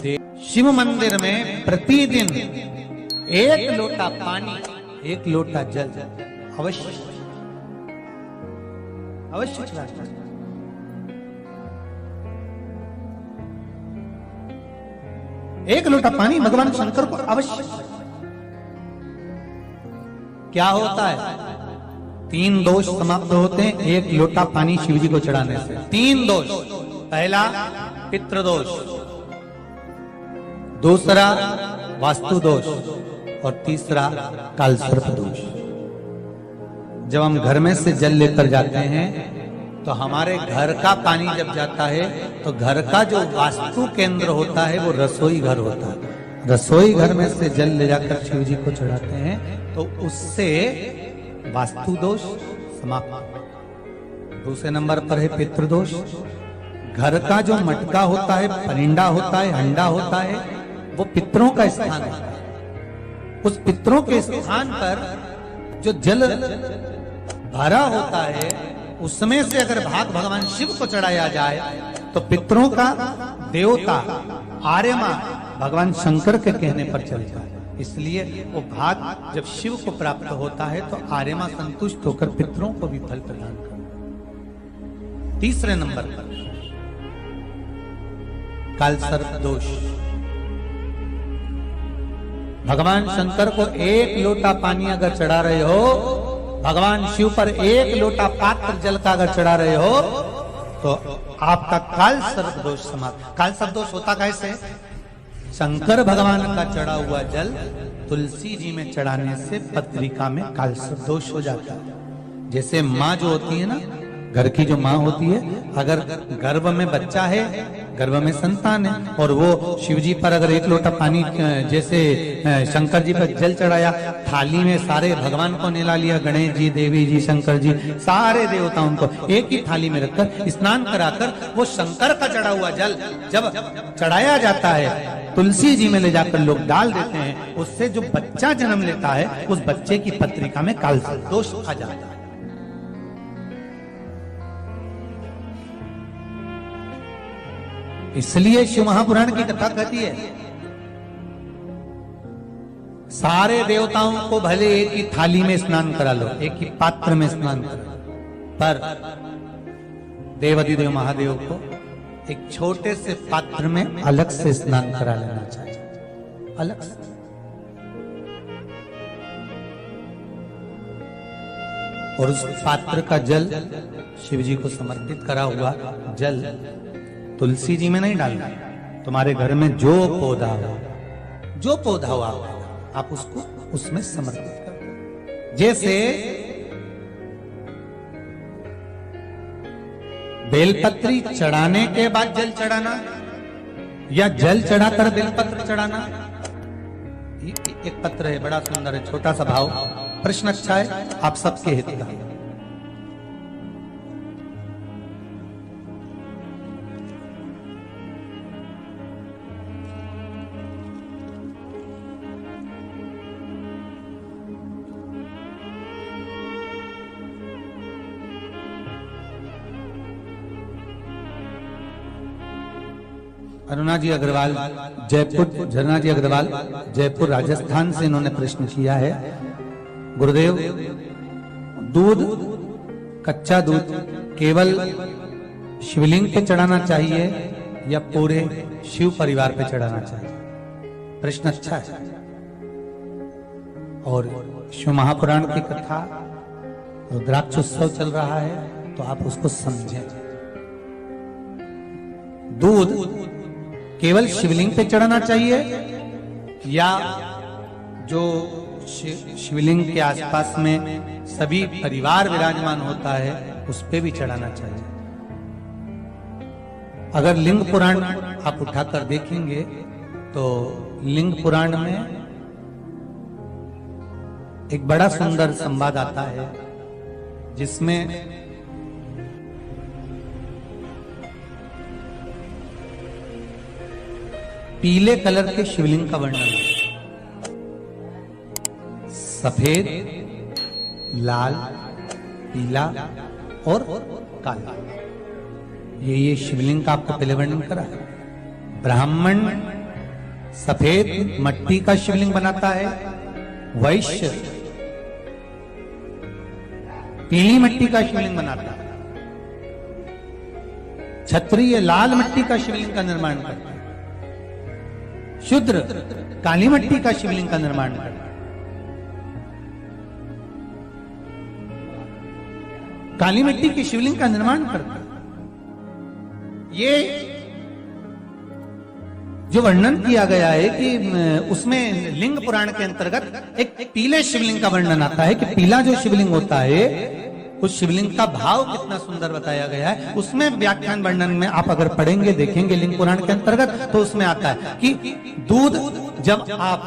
शिव मंदिर में प्रतिदिन 1 लोटा पानी, 1 लोटा जल अवश्य अवश्य चढ़ाना। एक लोटा पानी भगवान शंकर को अवश्य। क्या होता है? 3 दोष समाप्त होते हैं 1 लोटा पानी शिव जी को चढ़ाने से। 3 दोष। पहला पितृदोष, दूसरा वास्तु दोष और तीसरा कालसर्प दोष। जब हम घर में से जल लेकर जाते हैं तो हमारे घर का पानी जब जाता है तो घर का जो वास्तु केंद्र होता है वो रसोई घर होता है। रसोई घर में से जल ले जाकर शिव जी को चढ़ाते हैं तो उससे वास्तु दोष समाप्त। दूसरे नंबर पर है पितृदोष। घर का जो मटका होता है, परिंडा होता है, हंडा होता है, वो पितरों का स्थान है। उस पितरों के स्थान पर जो जल भरा होता है उसमें से अगर भाग भगवान शिव को चढ़ाया जाए तो पितरों का देवता आर्यमा भगवान शंकर के कहने पर चलता है। इसलिए वो भाग जब शिव को प्राप्त होता है तो आर्यमा संतुष्ट होकर पितरों को भी फल प्रदान करता है। तीसरे नंबर पर कालसर्प दोष। भगवान शंकर को 1 लोटा पानी अगर चढ़ा रहे हो, भगवान शिव पर 1 लोटा पात्र जल का अगर चढ़ा रहे हो तो आपका कालसर्प दोष समाप्त। कालसर्प दोष होता कैसे? शंकर भगवान का चढ़ा हुआ जल तुलसी जी में चढ़ाने से पत्रिका में कालसर्प दोष हो जाता है। जैसे माँ जो होती है ना, घर की जो माँ होती है, अगर गर्भ में बच्चा है, गर्भ में संतान है और वो शिव जी पर अगर 1 लोटा पानी जैसे शंकर जी पर जल चढ़ाया, थाली में सारे भगवान को निला लिया, गणेश जी, देवी जी, शंकर जी, सारे देवताओं को एक ही थाली में रखकर स्नान कराकर वो शंकर का चढ़ा हुआ जल जब चढ़ाया जाता है तुलसी जी में ले जाकर लोग डाल देते हैं, उससे जो बच्चा जन्म लेता है उस बच्चे की पत्रिका में कालसर्प दोष आ जाता है। इसलिए शिव महापुराण की कथा कहती है सारे देवताओं को भले एक ही थाली में स्नान करा लो, एक ही पात्र में स्नान करा, पर देवाधिदेव महादेव को एक छोटे से पात्र में अलग से स्नान करा लेना चाहिए, अलग से। और उस पात्र का जल शिव जी को समर्पित करा हुआ जल तुलसी जी में नहीं डालना। तुम्हारे घर में जो पौधा हुआ आप उसको उसमें समर्पित कर। जैसे बेलपत्री चढ़ाने के बाद जल चढ़ाना या जल चढ़ाकर बेलपत्र चढ़ाना। एक पत्र है, बड़ा सुंदर है, छोटा सा भाव, प्रश्न अच्छा है, आप सबके हित का। अरुणा जी अग्रवाल जयपुर, झरना जी अग्रवाल जयपुर राजस्थान से इन्होंने प्रश्न किया है। गुरुदेव, दूध, कच्चा दूध केवल शिवलिंग पे चढ़ाना चाहिए या पूरे शिव परिवार पे चढ़ाना चाहिए? प्रश्न अच्छा है। और शिव महापुराण की कथा रुद्राक्ष उत्सव चल रहा है तो आप उसको समझें। दूध केवल शिवलिंग पे चढ़ाना चाहिए या जो शिवलिंग के आसपास में सभी परिवार विराजमान होता है उस पे भी चढ़ाना चाहिए? अगर लिंग पुराण आप उठाकर देखेंगे तो लिंग पुराण में एक बड़ा सुंदर संवाद आता है जिसमें पीले कलर के शिवलिंग का वर्णन है। सफेद, लाल, पीला और काला, ये शिवलिंग का आपको पहले वर्णन करा है। ब्राह्मण सफेद मट्टी का शिवलिंग बनाता है, वैश्य पीली मिट्टी का शिवलिंग बनाता है, क्षत्रिय लाल मिट्टी का शिवलिंग का निर्माण करता है, शूद्र काली मिट्टी का शिवलिंग का निर्माण करता है। काली मिट्टी की शिवलिंग का निर्माण करता है। ये जो वर्णन किया गया है कि उसमें लिंग पुराण के अंतर्गत एक पीले शिवलिंग का वर्णन आता है कि पीला जो शिवलिंग होता है उस शिवलिंग का भाव कितना सुंदर बताया गया है। उसमें व्याख्यान वर्णन में आप अगर पढ़ेंगे देखेंगे लिंग पुराण के अंतर्गत तो उसमें आता है कि दूध जब आप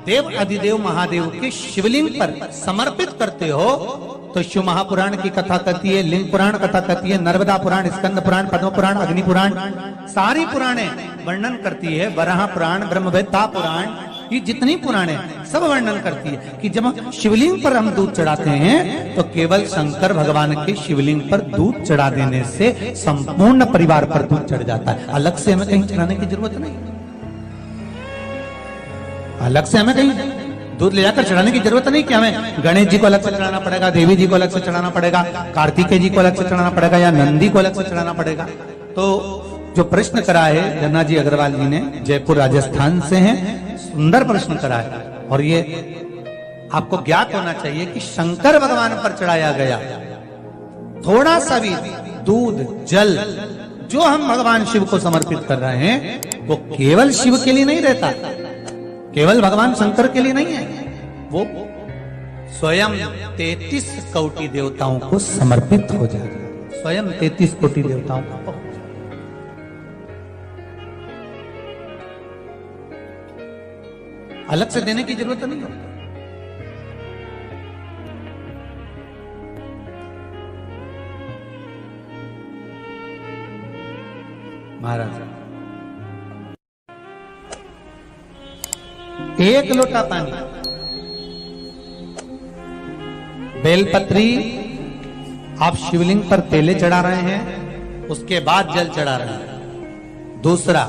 देव अधिदेव महादेव के शिवलिंग पर समर्पित करते हो तो शिव महापुराण की कथा कहती है, लिंग पुराण कथा कहती है, नर्मदा पुराण, स्कंद पुराण, पद्म पुराण, अग्नि पुराण, सारी पुराणे वर्णन करती है, वराह पुराण, ब्रह्मवेत्ता पुराण, ये जितनी पुराणे सब वर्णन करती है कि जब शिवलिंग पर हम दूध चढ़ाते हैं तो केवल शंकर भगवान के शिवलिंग पर दूध चढ़ा देने से संपूर्ण परिवार पर दूध चढ़ जाता है। अलग से हमें कहीं चढ़ाने की जरूरत नहीं, अलग से हमें कहीं दूध ले जाकर चढ़ाने की जरूरत नहीं कि हमें गणेश जी को अलग से चढ़ाना पड़ेगा, देवी जी को अलग से चढ़ाना पड़ेगा, कार्तिकेय जी को अलग से चढ़ाना पड़ेगा या नंदी को अलग से चढ़ाना पड़ेगा। तो जो प्रश्न करा है धन्ना जी अग्रवाल जी ने, जयपुर राजस्थान से हैं, सुंदर प्रश्न करा है। और ये आपको ज्ञात होना चाहिए कि शंकर भगवान पर चढ़ाया गया थोड़ा सा भी दूध जल जो हम भगवान शिव को समर्पित कर रहे हैं वो केवल शिव के लिए नहीं रहता, केवल भगवान शंकर के लिए नहीं है, वो स्वयं 33 कोटि देवताओं को समर्पित हो जाएगा, स्वयं 33 कोटि देवताओं को। अलग से देने की जरूरत नहीं होती। महाराज एक लोटा पानी, बेलपत्री आप शिवलिंग पर तेले चढ़ा रहे हैं, उसके बाद जल चढ़ा रहे हैं। दूसरा,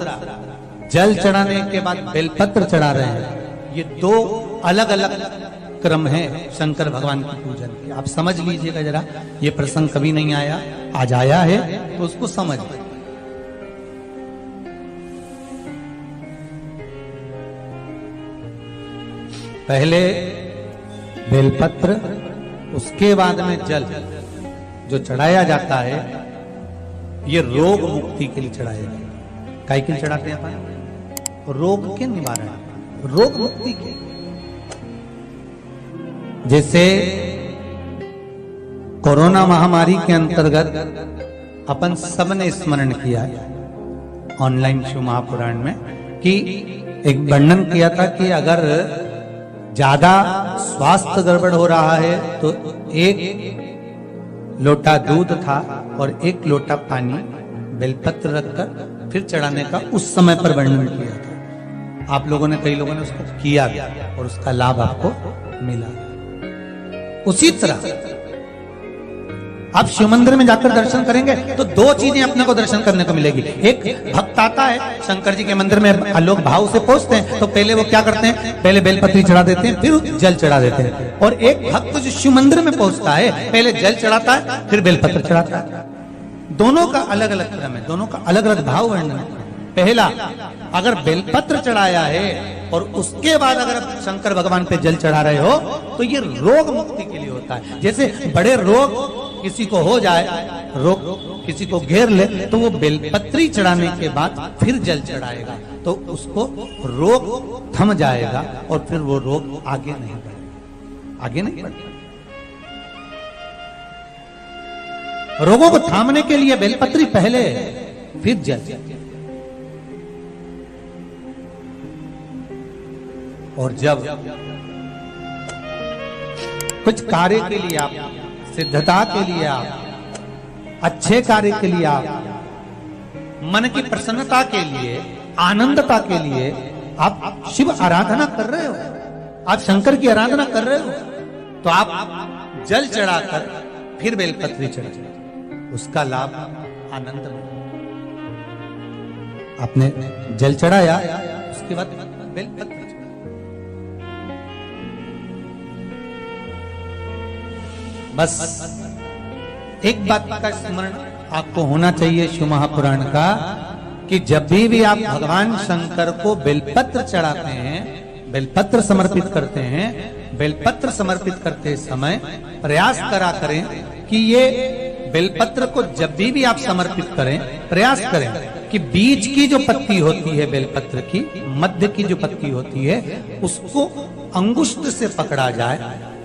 जल चढ़ाने के बाद बेलपत्र चढ़ा रहे हैं। ये दो अलग अलग क्रम है शंकर भगवान की पूजन के। आप समझ लीजिएगा जरा, ये प्रसंग कभी नहीं आया, आज आया है तो उसको समझ। पहले बेलपत्र, उसके बाद में जल जो चढ़ाया जाता है ये रोग मुक्ति के लिए चढ़ाया जाता है। काय के लिए चढ़ाते हैं अपन? रोग के निवारण, रोग मुक्ति के। जैसे कोरोना महामारी के अंतर्गत अपन सबने स्मरण किया ऑनलाइन शिव महापुराण में कि एक वर्णन किया था कि अगर ज्यादा स्वास्थ्य गड़बड़ हो रहा है तो एक लोटा दूध था और एक लोटा पानी बेलपत्र रखकर फिर चढ़ाने का उस समय पर वर्णन किया था। आप लोगों ने, कई लोगों ने उसको किया और उसका लाभ आपको मिला। उसी तरह आप शिव मंदिर में जाकर दर्शन करेंगे तो दो चीजें अपने को दर्शन करने को मिलेगी। एक भक्त आता है शंकर जी के मंदिर में, लोग भाव से पहुंचते हैं तो पहले वो क्या करते हैं, पहले बेलपत्री चढ़ा देते हैं फिर जल चढ़ा देते हैं। और एक भक्त जो शिव मंदिर में पहुंचता है पहले जल चढ़ाता है फिर बेलपत्र चढ़ाता है। दोनों का अलग अलग क्रम है, दोनों का अलग अलग भाव वर्णन है। पहला, अगर बेलपत्र चढ़ाया है और उसके बाद अगर आप शंकर भगवान पे जल चढ़ा रहे हो तो ये रोग मुक्ति के लिए होता है। जैसे बड़े रोग किसी को हो जाए, रोग किसी को घेर ले तो वो बेलपत्री चढ़ाने के बाद फिर जल चढ़ाएगा तो उसको रोग थम जाएगा और फिर वो रोग आगे नहीं बढ़ेगा, आगे नहीं बढ़ेगा। रोगों को थामने के लिए बेलपत्री पहले फिर जल। और जब कुछ कार्य के लिए आप, सिद्धता के लिए आप, अच्छे कार्य के लिए आप, मन की प्रसन्नता के लिए, आनंदता के लिए आप शिव आराधना कर रहे हो, आप शंकर की आराधना कर रहे हो तो आप जल चढ़ाकर फिर बेलपत्री चढ़ा, उसका लाभ आनंद में। आपने जल चढ़ाया उसके बाद बेलपत्र चढ़ाए। बस एक बात का स्मरण आपको होना चाहिए शिव महापुराण का, कि जब भी आप भगवान शंकर को बेलपत्र चढ़ाते हैं, बेलपत्र समर्पित करते हैं, बेलपत्र समर्पित करते समय प्रयास करा करें कि ये बेलपत्र को जब भी आप समर्पित करें, प्रयास करें कि बीच की जो पत्ती होती है बेलपत्र की, मध्य की जो पत्ती होती है, उसको अंगुष्ठ से पकड़ा जाए।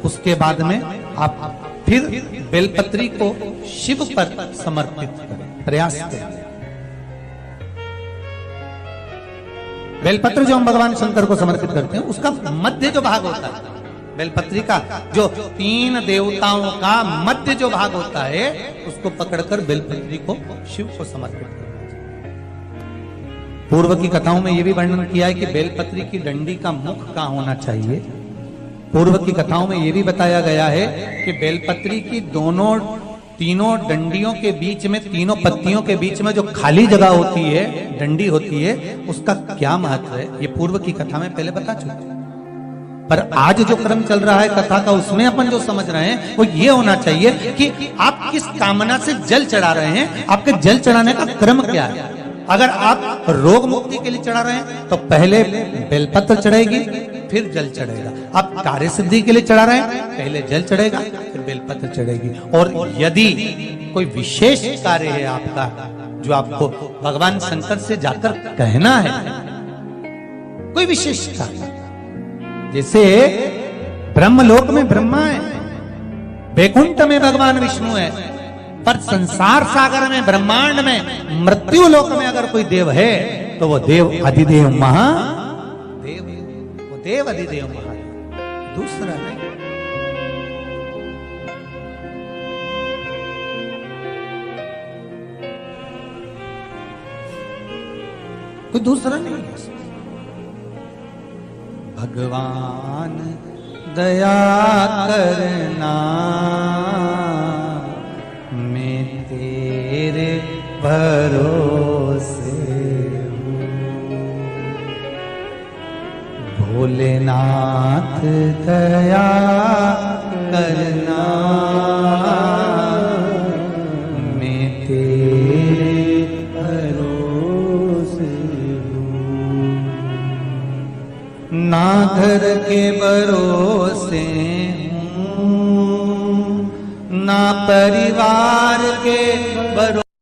उसके बाद में आप फिर बेलपत्री को शिव पर समर्पित करें, प्रयास करें। बेलपत्र जो हम भगवान शंकर को समर्पित करते हैं, उसका मध्य जो भाग होता है, बेलपत्री का जो 3 देवताओं का मध्य जो भाग होता है, उसको पकड़कर बेलपत्री को शिव को समर्पित करना चाहिए। पूर्व की कथाओं में यह भी वर्णन किया है कि बेलपत्री की डंडी का मुख कहां होना चाहिए। पूर्व की कथाओं में यह भी बताया गया है कि बेलपत्री की तीनों डंडियों के बीच में, तीनों पत्तियों के बीच में जो खाली जगह होती है, डंडी होती है, उसका क्या महत्व है, ये पूर्व की कथा में पहले बता चुके। पर आज जो क्रम चल रहा है कथा का, उसमें अपन जो समझ रहे हैं वो ये होना चाहिए कि आप किस कामना से जल चढ़ा रहे हैं, आपके जल चढ़ाने का क्रम क्या है। अगर आप रोग मुक्ति के लिए चढ़ा रहे हैं तो पहले बेलपत्र चढ़ेगी, फिर जल चढ़ेगा। आप कार्य सिद्धि के लिए चढ़ा रहे हैं, पहले जल चढ़ेगा, फिर बेलपत्र चढ़ेगी। और यदि कोई विशेष कार्य है आपका, जो आपको भगवान शंकर से जाकर कहना है, कोई विशेष कार्य, जैसे ब्रह्मलोक में ब्रह्मा है, वैकुंठ में भगवान विष्णु है, पर संसार सागर में, ब्रह्मांड में, मृत्यु लोक में अगर कोई देव है तो वो देव अधिदेव महादेव, वो देव अधिदेव महादेव, दूसरा नहीं। कोई दूसरा नहीं है। भगवान दया करना, मैं तेरे भरोसे हूँ। भोलेनाथ दया करना, मैं तेरे भरोसे हूँ। ना घर के भरोसे हूँ, ना परिवार के भरोसे,